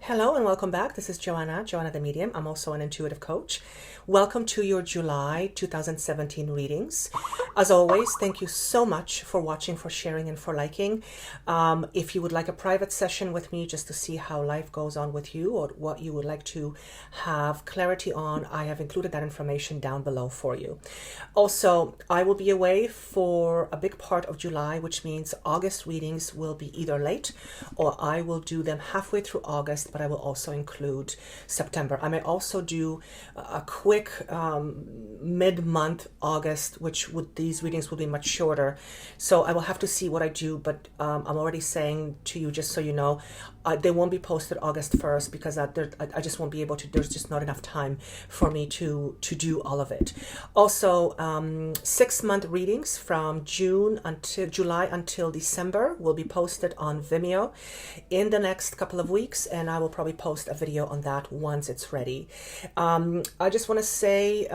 Hello and welcome back. This is Joanna the Medium. I'm also an intuitive coach. Welcome to your July 2017 readings. As always, thank you so much for watching, for sharing, and for liking. If you would like a private session with me just to see how life goes on with you or what you would like to have clarity on, I have included that information down below for you. Also, I will be away for a big part of July, which means August readings will be either late or I will do them halfway through August, but I will also include September. I may also do a quick mid-month August, these readings will be much shorter. So I will have to see what I do, but I'm already saying to you, just so you know, they won't be posted August 1st because I just won't be able to. There's just not enough time for me to do all of it. Also, 6-month readings from July until December will be posted on Vimeo in the next couple of weeks, and I will probably post a video on that once it's ready. I just want to say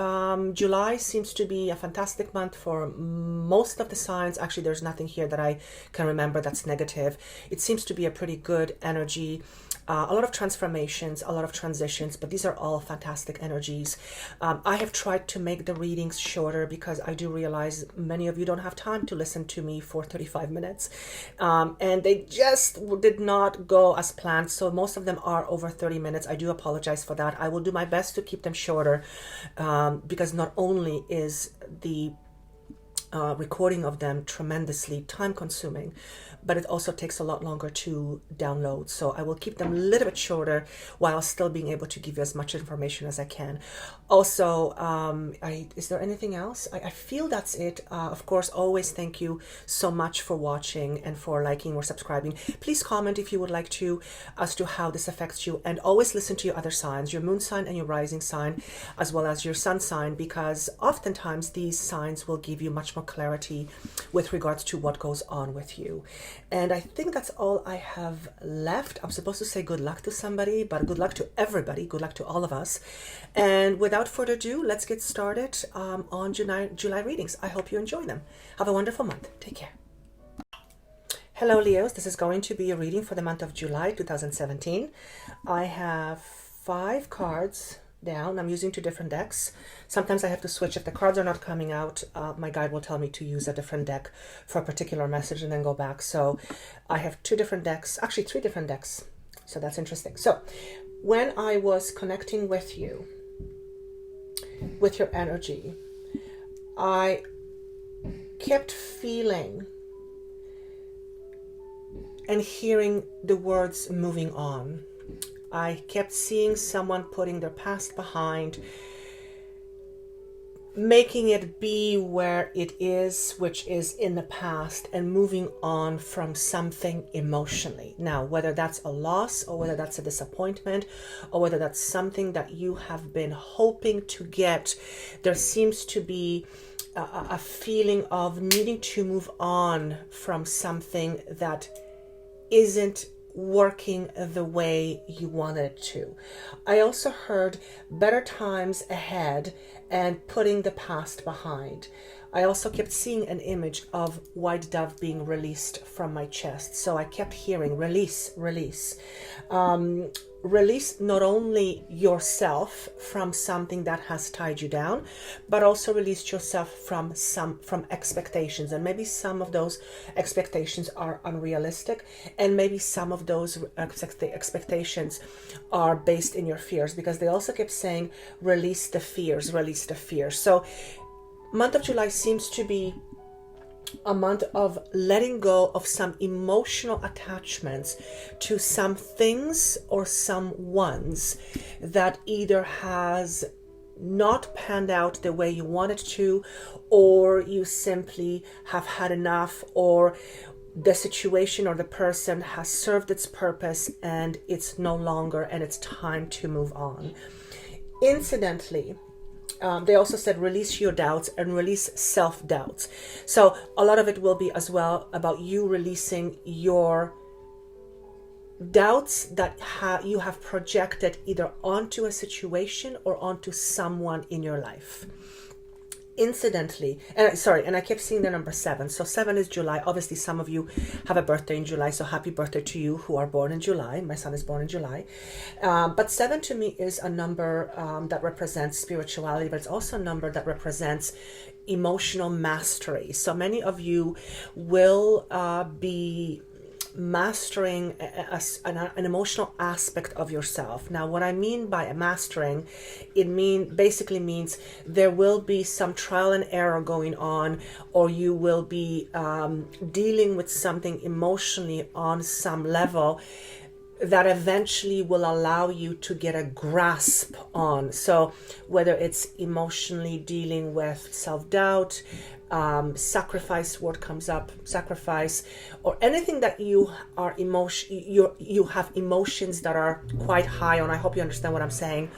July seems to be a fantastic month for most of the signs. Actually, there's nothing here that I can remember that's negative. It seems to be a pretty good energy. A lot of transformations, a lot of transitions, but these are all fantastic energies. I have tried to make the readings shorter because I do realize many of you don't have time to listen to me for 35 minutes. And they just did not go as planned. So most of them are over 30 minutes. I do apologize for that. I will do my best to keep them shorter because not only is the recording of them tremendously time consuming, but it also takes a lot longer to download. So I will keep them a little bit shorter while still being able to give you as much information as I can. Also, is there anything else? I feel that's it. Of course, always thank you so much for watching and for liking or subscribing. Please comment if you would like to, as to how this affects you, and always listen to your other signs, your moon sign and your rising sign, as well as your sun sign, because oftentimes these signs will give you much more clarity with regards to what goes on with you. And I think that's all I have left. I'm supposed to say good luck to somebody, but good luck to everybody. Good luck to all of us. And without further ado, let's get started on July readings. I hope you enjoy them. Have a wonderful month. Take care. Hello, Leos. This is going to be a reading for the month of July 2017. I have 5 cards down. I'm using 2 different decks. Sometimes I have to switch. If the cards are not coming out, my guide will tell me to use a different deck for a particular message and then go back. So I have 2 different decks, actually 3 different decks. So that's interesting. So when I was connecting with you, with your energy, I kept feeling and hearing the words moving on. I kept seeing someone putting their past behind, making it be where it is, which is in the past, and moving on from something emotionally. Now, whether that's a loss or whether that's a disappointment or whether that's something that you have been hoping to get, there seems to be a feeling of needing to move on from something that isn't working the way you wanted it to. I also heard better times ahead and putting the past behind. I also kept seeing an image of white dove being released from my chest. So I kept hearing release, release. Release not only yourself from something that has tied you down, but also release yourself from expectations. And maybe some of those expectations are unrealistic, and maybe some of those expectations are based in your fears, because they also kept saying release the fears, release the fears. So month of July seems to be a month of letting go of some emotional attachments to some things or some ones that either has not panned out the way you wanted to, or you simply have had enough, or the situation or the person has served its purpose and it's no longer, and it's time to move on. Incidentally, they also said release your doubts and release self-doubts. So a lot of it will be as well about you releasing your doubts that you have projected either onto a situation or onto someone in your life. incidentally, and I kept seeing the number 7. So 7 is July. Obviously, some of you have a birthday in July, so happy birthday to you who are born in July. My son is born in July. But 7 to me is a number that represents spirituality, but it's also a number that represents emotional mastery. So many of you will be mastering an emotional aspect of yourself. Now, what I mean by mastering, basically means there will be some trial and error going on, or you will be dealing with something emotionally on some level that eventually will allow you to get a grasp on. So whether it's emotionally dealing with self-doubt, sacrifice, word comes up, sacrifice, or anything that you are you have emotions that are quite high on. I hope you understand what I'm saying.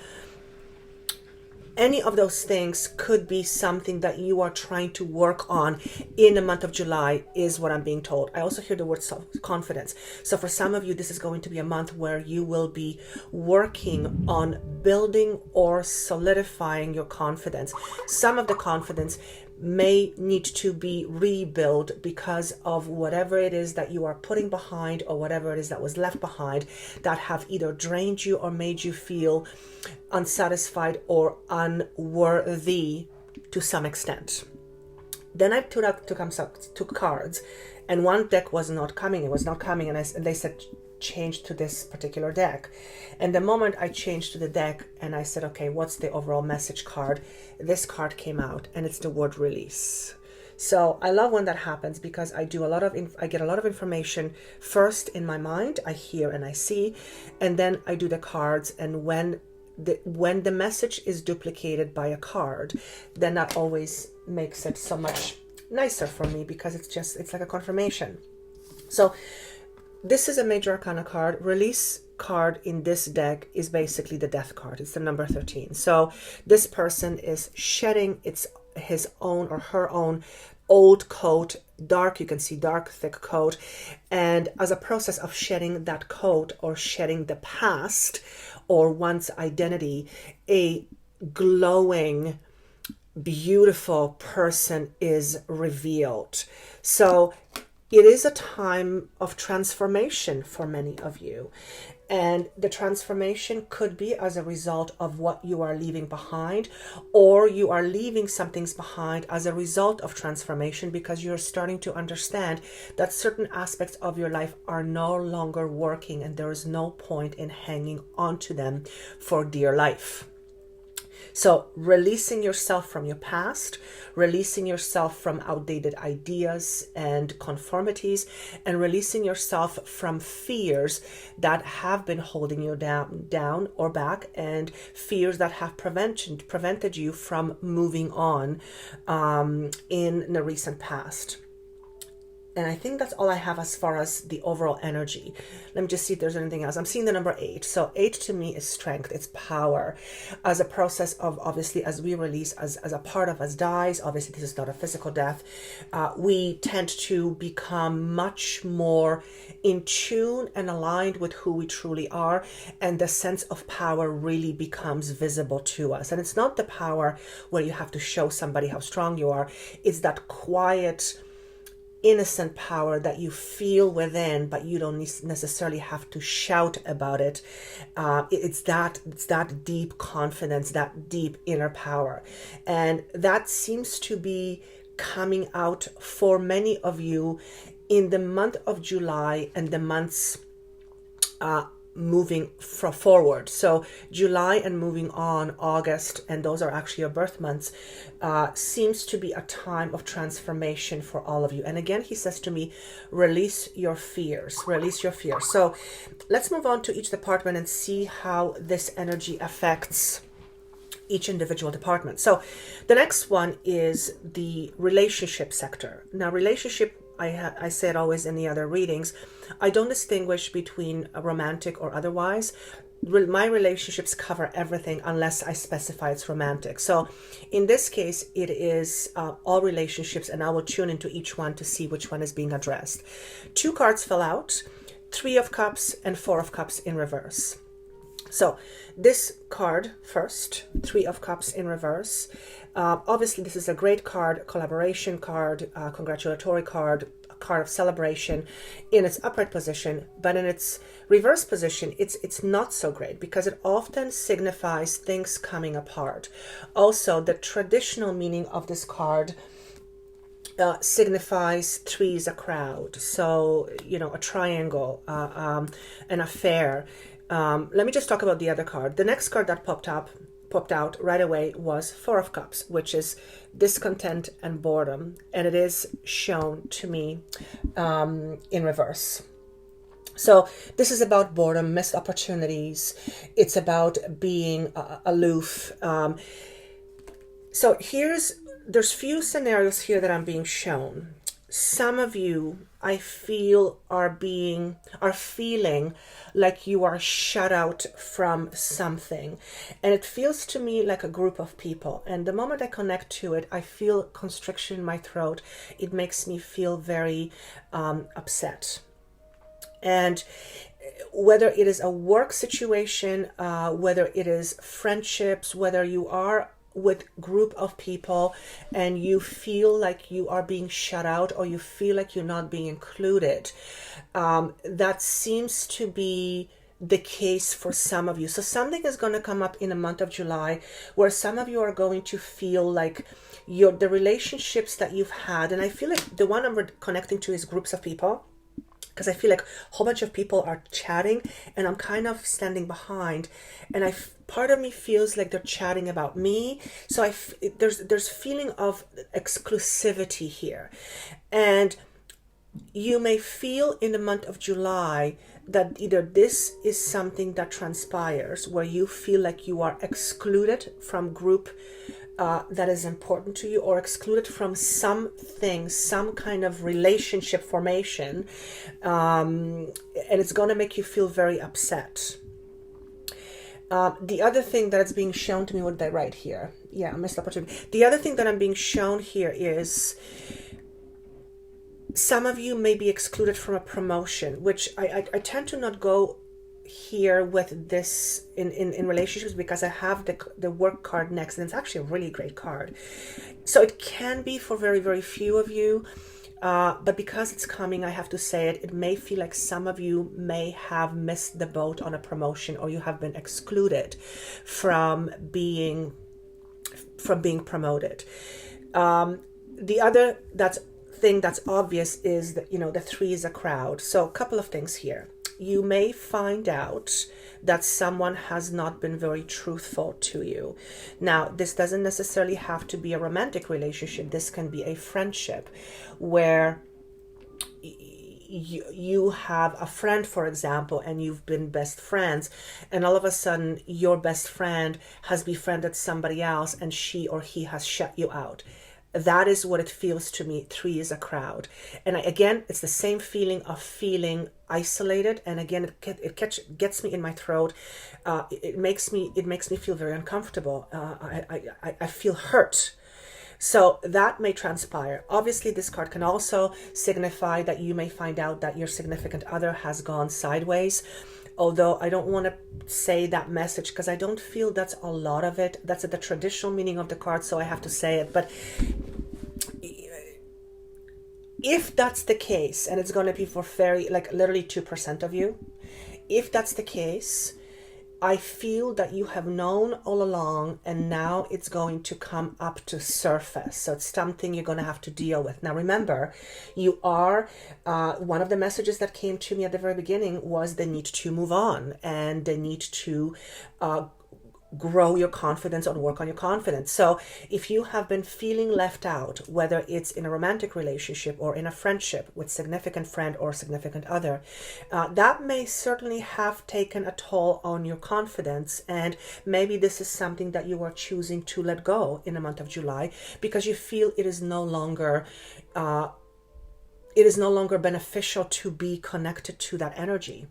Any of those things could be something that you are trying to work on in the month of July, is what I'm being told. I also hear the word self-confidence. So for some of you, this is going to be a month where you will be working on building or solidifying your confidence. Some of the confidence may need to be rebuilt because of whatever it is that you are putting behind, or whatever it is that was left behind, that have either drained you or made you feel unsatisfied or unworthy to some extent. Then I took cards, and one deck was not coming. It was not coming, and they said change to this particular deck. And the moment I changed to the deck and I said, okay, what's the overall message card? This card came out, and it's the word release. So I love when that happens, because I get a lot of information first in my mind. I hear and I see, and then I do the cards. And when the message is duplicated by a card, then that always makes it so much nicer for me, because it's like a confirmation. So this is a major arcana card. Release card in this deck is basically the death card. It's the number 13. So this person is shedding his own or her own old coat, you can see dark, thick coat. And as a process of shedding that coat, or shedding the past or one's identity, a glowing, beautiful person is revealed. So it is a time of transformation for many of you. And the transformation could be as a result of what you are leaving behind, or you are leaving some things behind as a result of transformation, because you're starting to understand that certain aspects of your life are no longer working, and there is no point in hanging on to them for dear life. So releasing yourself from your past, releasing yourself from outdated ideas and conformities, and releasing yourself from fears that have been holding you down or back, and fears that have prevented you from moving on in the recent past. And I think that's all I have as far as the overall energy. Let me just see if there's anything else. I'm seeing the number 8. So 8 to me is strength. It's power. As a process of, obviously, as we release, as a part of us dies, obviously this is not a physical death, we tend to become much more in tune and aligned with who we truly are. And the sense of power really becomes visible to us. And it's not the power where you have to show somebody how strong you are. It's that quiet, innocent power that you feel within, but you don't necessarily have to shout about it. It's that deep confidence, that deep inner power. And that seems to be coming out for many of you in the month of July and the months moving forward. So July and moving on, August, and those are actually your birth months, seems to be a time of transformation for all of you. And again, he says to me, release your fears, release your fears. So let's move on to each department and see how this energy affects each individual department. So the next one is the relationship sector. Now, relationship, I say it always in the other readings, I don't distinguish between a romantic or otherwise. My relationships cover everything unless I specify it's romantic. So in this case, it is all relationships, and I will tune into each one to see which one is being addressed. 2 cards fell out, 3 of Cups and 4 of Cups in reverse. So this card first, Three of Cups in reverse. Obviously, this is a great card, collaboration card, congratulatory card, a card of celebration in its upright position, but in its reverse position, it's not so great because it often signifies things coming apart. Also, the traditional meaning of this card signifies three is a crowd. So, a triangle, an affair. Let me just talk about the other card. The next card that popped out right away was Four of Cups, which is discontent and boredom. And it is shown to me in reverse. So this is about boredom, missed opportunities. It's about being aloof. So there's few scenarios here that I'm being shown. Some of you, I feel, are feeling like you are shut out from something. And it feels to me like a group of people. And the moment I connect to it, I feel constriction in my throat. It makes me feel very upset. And whether it is a work situation, whether it is friendships, whether you are with group of people and you feel like you are being shut out or you feel like you're not being included, that seems to be the case for some of you. So something is going to come up in the month of July where some of you are going to feel like the relationships that you've had, and I feel like the one I'm connecting to is groups of people, because I feel like a whole bunch of people are chatting and I'm kind of standing behind, and part of me feels like they're chatting about me. So there's feeling of exclusivity here. And you may feel in the month of July that either this is something that transpires where you feel like you are excluded from group that is important to you, or excluded from something, some kind of relationship formation, and it's going to make you feel very upset. The other thing that is being shown to me, what did I write here? Yeah, missed opportunity. The other thing that I'm being shown here is some of you may be excluded from a promotion, which I tend to not go here with this in relationships because I have the work card next, and it's actually a really great card. So it can be for very, very few of you, but because it's coming, I have to say it may feel like some of you may have missed the boat on a promotion, or you have been excluded from being promoted. The other thing that's obvious is that the three is a crowd. So a couple of things here. You may find out that someone has not been very truthful to you. Now, this doesn't necessarily have to be a romantic relationship. This can be a friendship where you have a friend, for example, and you've been best friends, and all of a sudden your best friend has befriended somebody else and she or he has shut you out. That is what it feels to me. Three is a crowd. And again, it's the same feeling of feeling isolated. And again, it gets me in my throat. It makes me feel very uncomfortable. I feel hurt. So that may transpire. Obviously, this card can also signify that you may find out that your significant other has gone sideways. Although I don't want to say that message because I don't feel that's a lot of it. That's the traditional meaning of the card, so I have to say it. But if that's the case, and it's going to be for literally 2% of you, if that's the case, I feel that you have known all along, and now it's going to come up to surface. So it's something you're going to have to deal with. Now, remember, you are, one of the messages that came to me at the very beginning was the need to move on and the need to grow your confidence or work on your confidence. So if you have been feeling left out, whether it's in a romantic relationship or in a friendship with significant friend or significant other, that may certainly have taken a toll on your confidence. And maybe this is something that you are choosing to let go in the month of July because you feel it is no longer beneficial to be connected to that energy.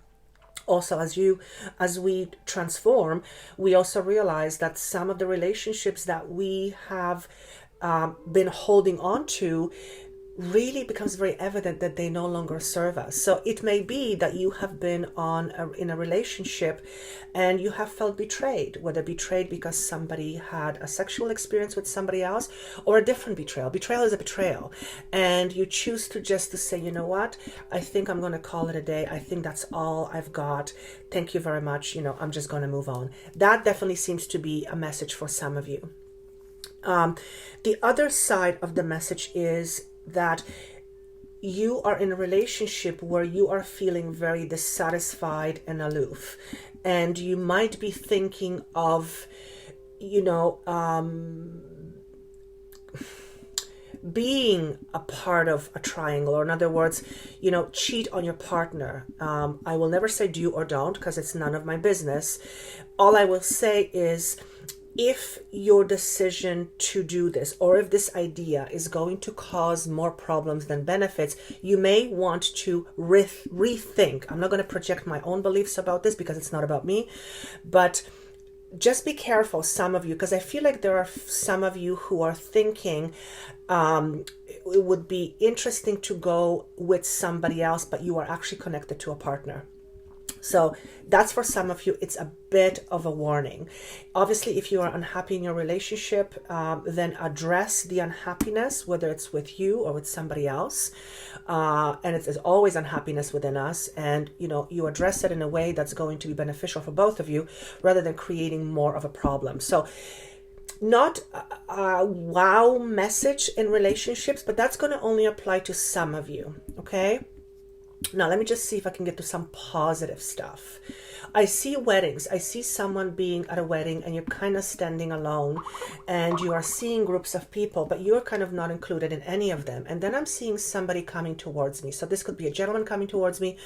Also, as we transform, we also realize that some of the relationships that we have been holding on to really becomes very evident that they no longer serve us. So it may be that you have been in a relationship and you have felt betrayed, whether betrayed because somebody had a sexual experience with somebody else, or a different betrayal. Betrayal is a betrayal, and you choose to just to say, you know what, I think I'm going to call it a day. I think that's all I've got. Thank you very much. I'm just going to move on. That definitely seems to be a message for some of you. The other side of the message is that you are in a relationship where you are feeling very dissatisfied and aloof, and you might be thinking of, being a part of a triangle, or in other words, cheat on your partner. I will never say do or don't, because it's none of my business. All I will say is, if your decision to do this, or if this idea is going to cause more problems than benefits, you may want to rethink. I'm not going to project my own beliefs about this because it's not about me, but just be careful, some of you, because I feel like there are some of you who are thinking it would be interesting to go with somebody else, but you are actually connected to a partner. So that's for some of you. It's a bit of a warning. Obviously, if you are unhappy in your relationship, then address the unhappiness, whether it's with you or with somebody else. And it's always unhappiness within us. And, you address it in a way that's going to be beneficial for both of you, rather than creating more of a problem. So not a wow message in relationships, but that's going to only apply to some of you. Okay. Now, let me just see if I can get to some positive stuff. I see weddings. I see someone being at a wedding and you're kind of standing alone, and you are seeing groups of people, but you're kind of not included in any of them. And then I'm seeing somebody coming towards me. So this could be a gentleman coming towards me.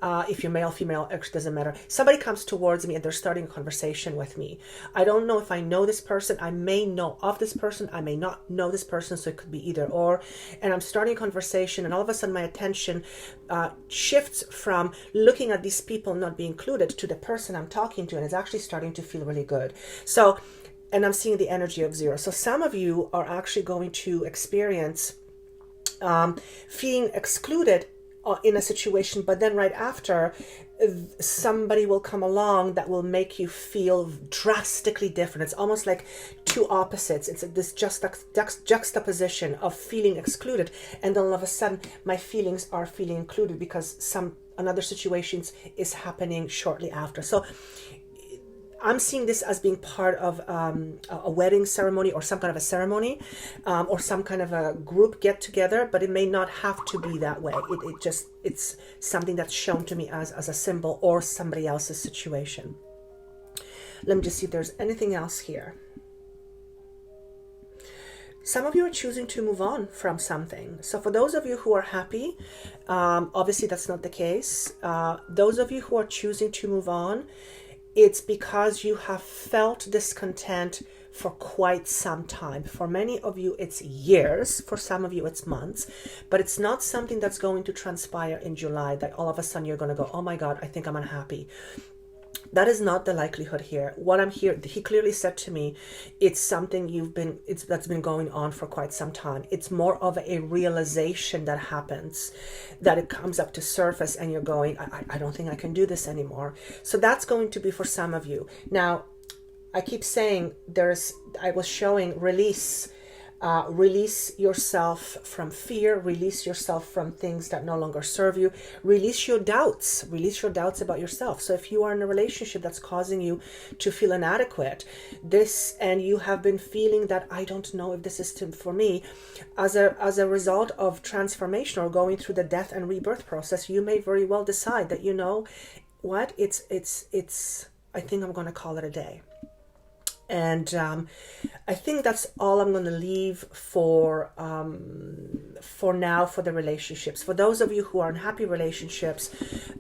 If you're male, female, it doesn't matter. Somebody comes towards me and they're starting a conversation with me. I don't know if I know this person. I may know of this person. I may not know this person. So it could be either or. And I'm starting a conversation, and all of a sudden my attention shifts from looking at these people not being included to the person I'm talking to, and it's actually starting to feel really good. So, and I'm seeing the energy of 0. So some of you are actually going to experience feeling excluded in a situation, but then right after, somebody will come along that will make you feel drastically different. It's almost like two opposites. It's this juxtaposition of feeling excluded, and then all of a sudden my feelings are feeling included because another situation is happening shortly after. So I'm seeing this as being part of a wedding ceremony, or some kind of a ceremony, or some kind of a group get together, but it may not have to be that way. It's something that's shown to me as a symbol, or somebody else's situation. Let me just see if there's anything else here. Some of you are choosing to move on from something. So for those of you who are happy, obviously that's not the case. Those of you who are choosing to move on, it's because you have felt discontent for quite some time. For many of you, it's years. For some of you, it's months. But it's not something that's going to transpire in July, that all of a sudden you're going to go, oh my God, I think I'm unhappy. That is not the likelihood here. What I'm here, he clearly said to me, it's something that's been going on for quite some time. It's more of a realization that happens, that it comes up to surface and you're going, I don't think I can do this anymore. So that's going to be for some of you. Now, I keep saying I was showing release. Release yourself from fear, release yourself from things that no longer serve you, release your doubts about yourself. So if you are in a relationship that's causing you to feel inadequate, and you have been feeling that, I don't know if this is for me, as a result of transformation or going through the death and rebirth process, you may very well decide that, you know what, it's I think I'm going to call it a day. And I think that's all I'm going to leave for now for the relationships. For those of you who are in happy relationships,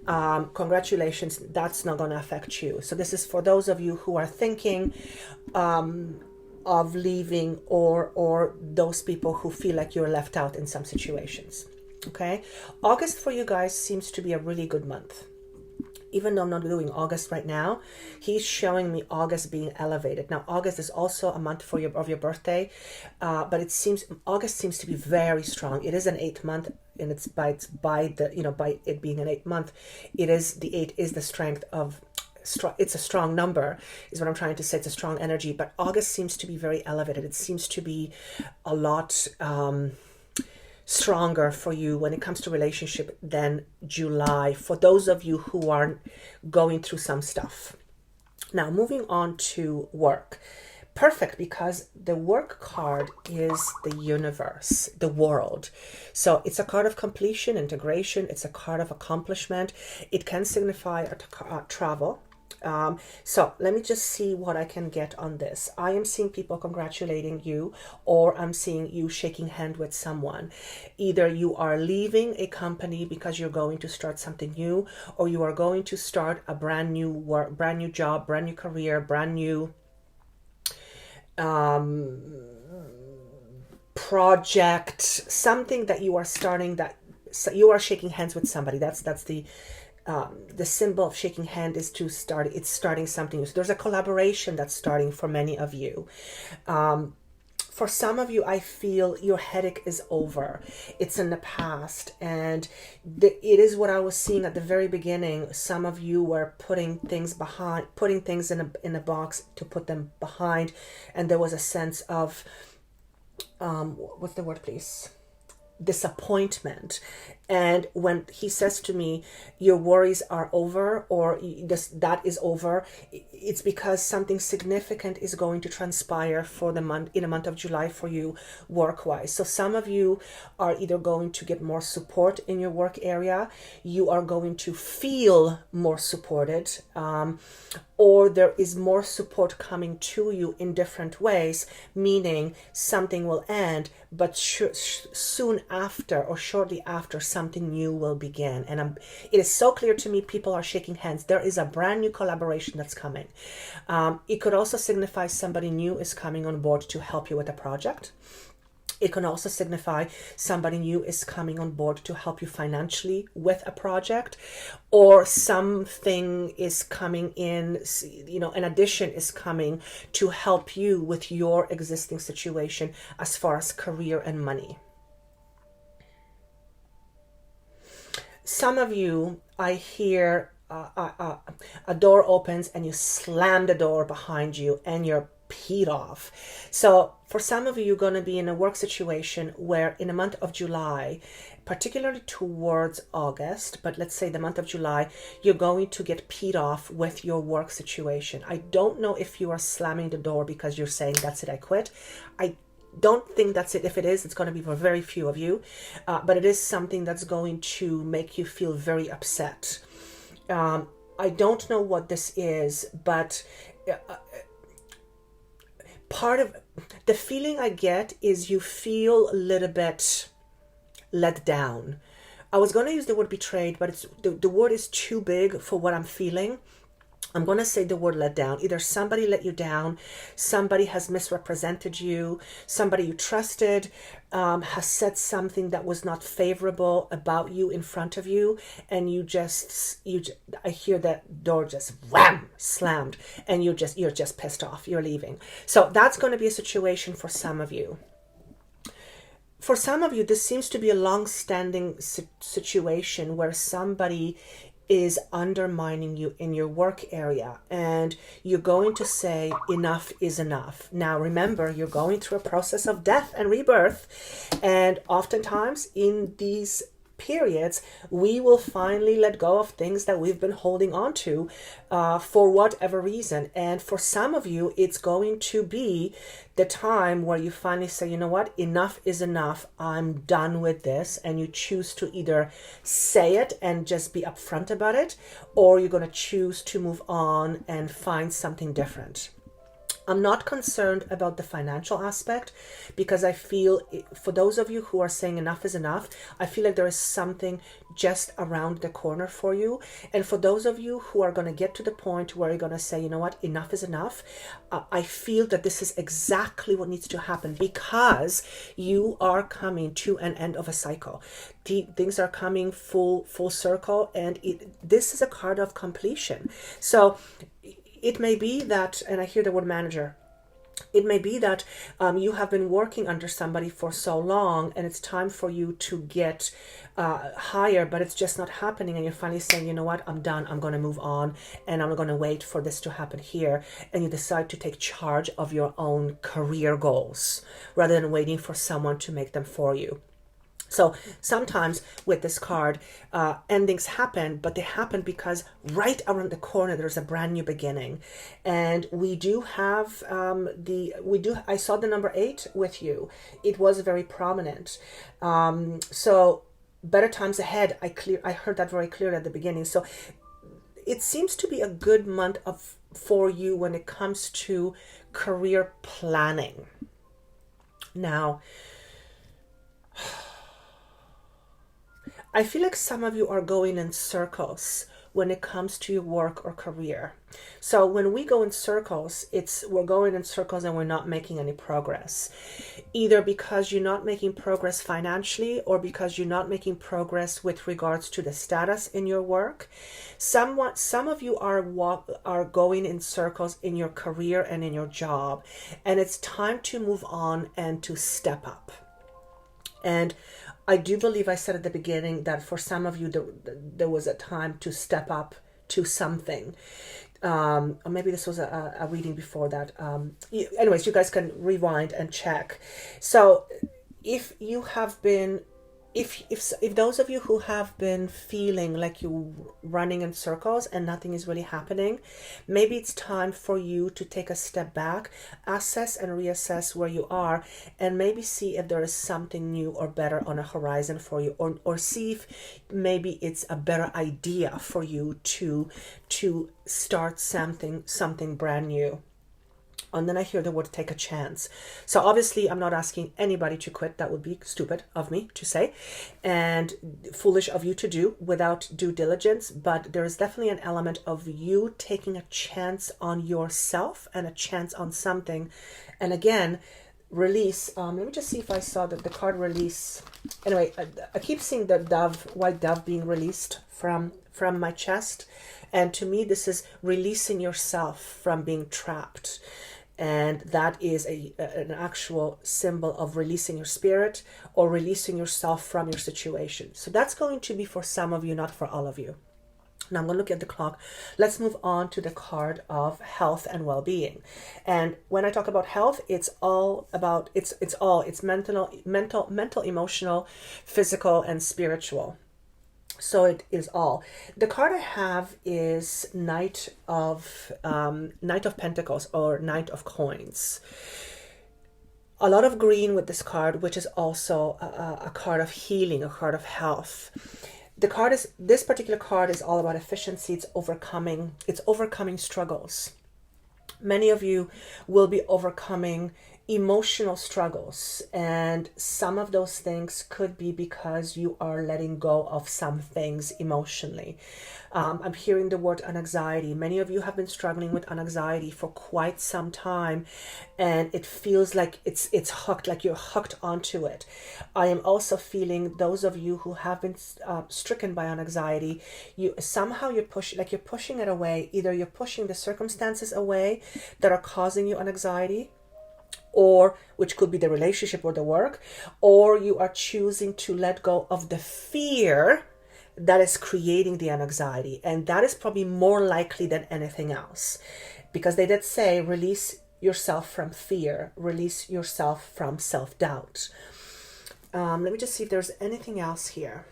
congratulations, that's not going to affect you. So this is for those of you who are thinking of leaving, or those people who feel like you're left out in some situations. Okay, August for you guys seems to be a really good month. even though I'm not doing August right now, he's showing me August being elevated. Now, August is also a month for your birthday, but August seems to be very strong. It is an 8th month, and it's by it being an 8th month, the 8 is the strength of. It's a strong number, is what I'm trying to say. It's a strong energy, but August seems to be very elevated. It seems to be a lot stronger for you when it comes to relationship than July, for those of you who are going through some stuff. Now, moving on to work. Perfect, because the work card is the universe, the world. So it's a card of completion, integration. It's a card of accomplishment. It can signify travel. So let me just see what I can get on this. I am seeing people congratulating you, or I'm seeing you shaking hand with someone. Either you are leaving a company because you're going to start something new, or you are going to start a brand new work, brand new job, brand new career, brand new project, something that you are starting, that you are shaking hands with somebody. That's the symbol of shaking hand is to start. It's starting something. So there's a collaboration that's starting for many of you. For some of you, I feel your headache is over. It's in the past, and it is what I was seeing at the very beginning. Some of you were putting things in a box to put them behind, and there was a sense of what's the word, please? Disappointment. And when he says to me, your worries are over, or that is over, it's because something significant is going to transpire in a month of July for you work-wise. So some of you are either going to get more support in your work area, you are going to feel more supported, or there is more support coming to you in different ways, meaning something will end, but soon after or shortly after, something new will begin. And it is so clear to me, people are shaking hands. There is a brand new collaboration that's coming. It could also signify somebody new is coming on board to help you with a project. It can also signify somebody new is coming on board to help you financially with a project, or something is coming in, an addition is coming to help you with your existing situation as far as career and money. Some of you, I hear a door opens and you slam the door behind you and you're peed off. So for some of you, you're going to be in a work situation where in the month of July, particularly towards August, but let's say the month of July, you're going to get peed off with your work situation. I don't know if you are slamming the door because you're saying, that's it, I quit. I don't think that's it. If it is, it's going to be for very few of you, but it is something that's going to make you feel very upset. I don't know what this is, but part of the feeling I get is you feel a little bit let down. I was going to use the word betrayed, but the word is too big for what I'm feeling. I'm going to say the word let down. Either somebody let you down, somebody has misrepresented you, somebody you trusted has said something that was not favorable about you in front of you, and I hear that door just wham, slammed, and you're just pissed off, you're leaving. So that's going to be a situation for some of you. For some of you, this seems to be a long-standing situation where somebody is undermining you in your work area, and you're going to say enough is enough. Now remember, you're going through a process of death and rebirth, and oftentimes in these periods we will finally let go of things that we've been holding on to for whatever reason. And for some of you, it's going to be the time where you finally say, you know what, enough is enough, I'm done with this, and you choose to either say it and just be upfront about it, or you're going to choose to move on and find something different. I'm not concerned about the financial aspect, because I feel for those of you who are saying enough is enough, I feel like there is something just around the corner for you. And for those of you who are going to get to the point where you're going to say, you know what, enough is enough, I feel that this is exactly what needs to happen, because you are coming to an end of a cycle. Things are coming full circle, and this is a card of completion. So it may be that, and I hear the word manager, it may be that you have been working under somebody for so long, and it's time for you to get higher, but it's just not happening, and you're finally saying, you know what, I'm done, I'm going to move on, and I'm going to wait for this to happen here. And you decide to take charge of your own career goals rather than waiting for someone to make them for you. So sometimes with this card, endings happen, but they happen because right around the corner there's a brand new beginning. And we do have I saw the number 8 with you. It was very prominent. So better times ahead. I heard that very clearly at the beginning. So it seems to be a good month for you when it comes to career planning. Now, I feel like some of you are going in circles when it comes to your work or career. So when we go in circles, we're going in circles and we're not making any progress. Either because you're not making progress financially, or because you're not making progress with regards to the status in your work. Some of you are going in circles in your career and in your job, and it's time to move on and to step up. And I do believe I said at the beginning that for some of you, there was a time to step up to something. Or maybe this was a reading before that. Anyways, you guys can rewind and check. So if you have been, if those of you who have been feeling like you're running in circles and nothing is really happening, maybe it's time for you to take a step back, assess and reassess where you are, and maybe see if there is something new or better on a horizon for you, or see if maybe it's a better idea for you to start something brand new. And then I hear the word take a chance. So obviously I'm not asking anybody to quit. That would be stupid of me to say, and foolish of you to do without due diligence. But there is definitely an element of you taking a chance on yourself and a chance on something. And again, release. Let me just see if I saw the card release. Anyway, I keep seeing the white dove being released from my chest. And to me, this is releasing yourself from being trapped. And that is an actual symbol of releasing your spirit or releasing yourself from your situation. So that's going to be for some of you, not for all of you. Now I'm going to look at the clock. Let's move on to the card of health and well-being. And when I talk about health, it's all about, it's mental, emotional, physical, and spiritual. So it is all. The card I have is Knight of Pentacles, or Knight of Coins. A lot of green with this card, which is also a card of healing, a card of health. This particular card is all about efficiency. It's overcoming struggles. Many of you will be overcoming emotional struggles, and some of those things could be because you are letting go of some things emotionally. I'm hearing the word anxiety. Many of you have been struggling with anxiety for quite some time, and it feels like it's hooked, like you're hooked onto it. I am also feeling those of you who have been stricken by anxiety, you're pushing it away. Either you're pushing the circumstances away that are causing you anxiety, or which could be the relationship or the work, or you are choosing to let go of the fear that is creating the anxiety. And that is probably more likely than anything else, because they did say release yourself from fear, release yourself from self-doubt. Let me just see if there's anything else here.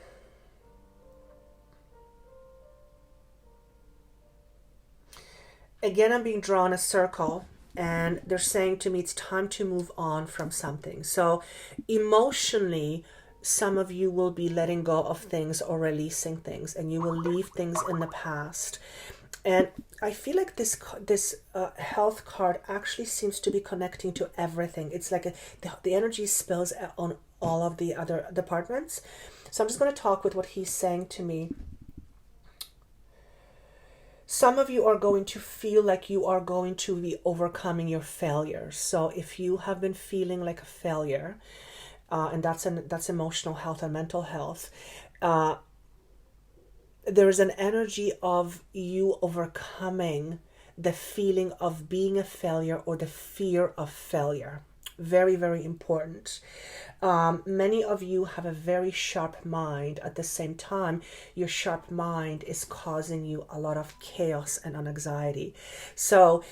Again, I'm being drawn a circle, and they're saying to me it's time to move on from something. So emotionally, some of you will be letting go of things or releasing things, and you will leave things in the past. And I feel like this health card actually seems to be connecting to everything. It's like the energy spills on all of the other departments. So I'm just going to talk with what he's saying to me. Some of you are going to feel like you are going to be overcoming your failures. So if you have been feeling like a failure, and that's emotional health and mental health, there is an energy of you overcoming the feeling of being a failure or the fear of failure. Very, very important. Many of you have a very sharp mind. At the same time, your sharp mind is causing you a lot of chaos and anxiety. So,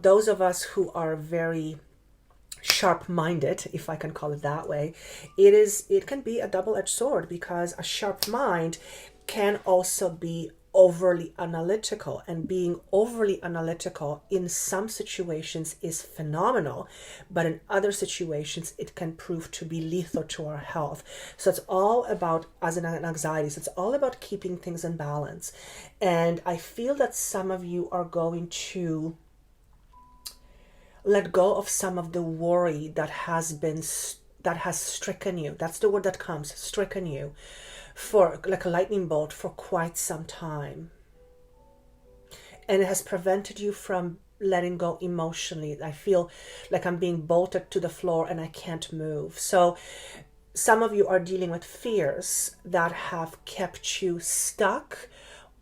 those of us who are very sharp-minded, if I can call it that way, it can be a double-edged sword, because a sharp mind can also be overly analytical, and being overly analytical in some situations is phenomenal, but in other situations it can prove to be lethal to our health. So it's all about, as in anxiety, so it's all about keeping things in balance. And I feel that some of you are going to let go of some of the worry that has stricken you. That's the word that comes, stricken you, for like a lightning bolt for quite some time. And it has prevented you from letting go emotionally. I feel like I'm being bolted to the floor and I can't move. So some of you are dealing with fears that have kept you stuck,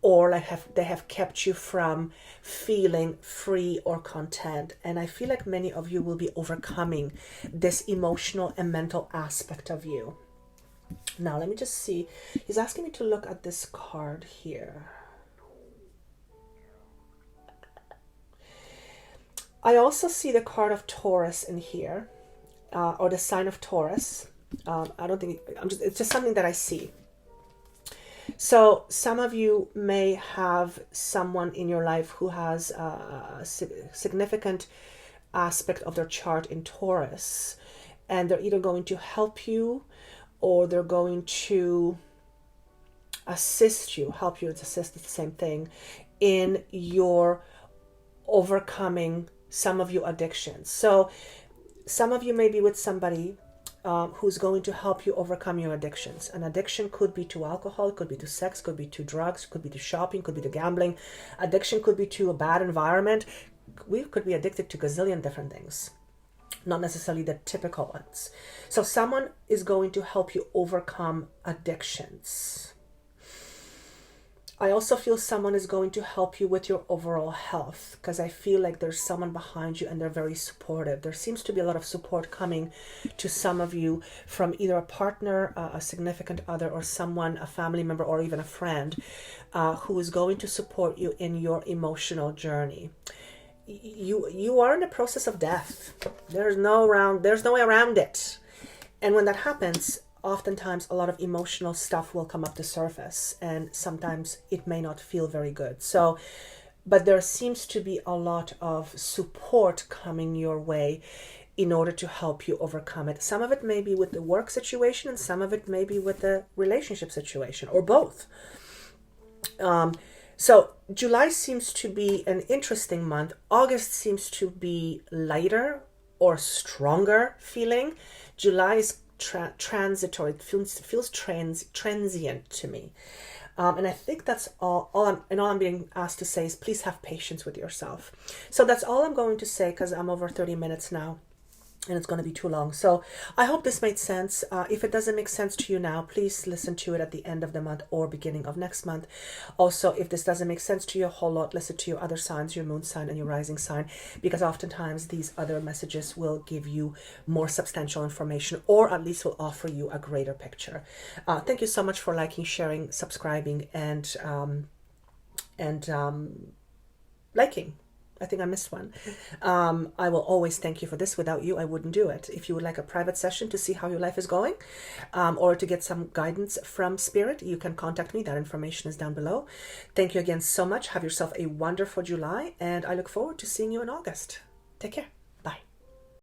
or they have kept you from feeling free or content. And I feel like many of you will be overcoming this emotional and mental aspect of you. Now, let me just see. He's asking me to look at this card here. I also see the card of Taurus in here, or the sign of Taurus. It's just something that I see. So some of you may have someone in your life who has a significant aspect of their chart in Taurus, and they're either going to help you, or they're going to assist you. Help you and assist is the same thing, in your overcoming some of your addictions. So some of you may be with somebody who's going to help you overcome your addictions. An addiction could be to alcohol, could be to sex, could be to drugs, could be to shopping, could be to gambling. Addiction could be to a bad environment. We could be addicted to a gazillion different things, not necessarily the typical ones. So someone is going to help you overcome addictions. I also feel someone is going to help you with your overall health, because I feel like there's someone behind you and they're very supportive. There seems to be a lot of support coming to some of you from either a partner, a significant other, or someone, a family member, or even a friend who is going to support you in your emotional journey. You are in the process of death. There's no way around it. And when that happens, oftentimes a lot of emotional stuff will come up to surface, and sometimes it may not feel very good. So, but there seems to be a lot of support coming your way in order to help you overcome it. Some of it may be with the work situation, and some of it may be with the relationship situation, or both. So July seems to be an interesting month. August seems to be lighter or stronger feeling. July is transitory. It feels transient to me. And I think that's all I'm being asked to say is please have patience with yourself. So that's all I'm going to say, because I'm over 30 minutes now and it's going to be too long. So I hope this made sense. If it doesn't make sense to you now, please listen to it at the end of the month or beginning of next month. Also, if this doesn't make sense to you a whole lot, listen to your other signs, your moon sign and your rising sign, because oftentimes these other messages will give you more substantial information, or at least will offer you a greater picture. Thank you so much for liking, sharing, subscribing, and liking. I think I missed one. I will always thank you for this. Without you, I wouldn't do it. If you would like a private session to see how your life is going, or to get some guidance from Spirit, you can contact me. That information is down below. Thank you again so much. Have yourself a wonderful July, and I look forward to seeing you in August. Take care.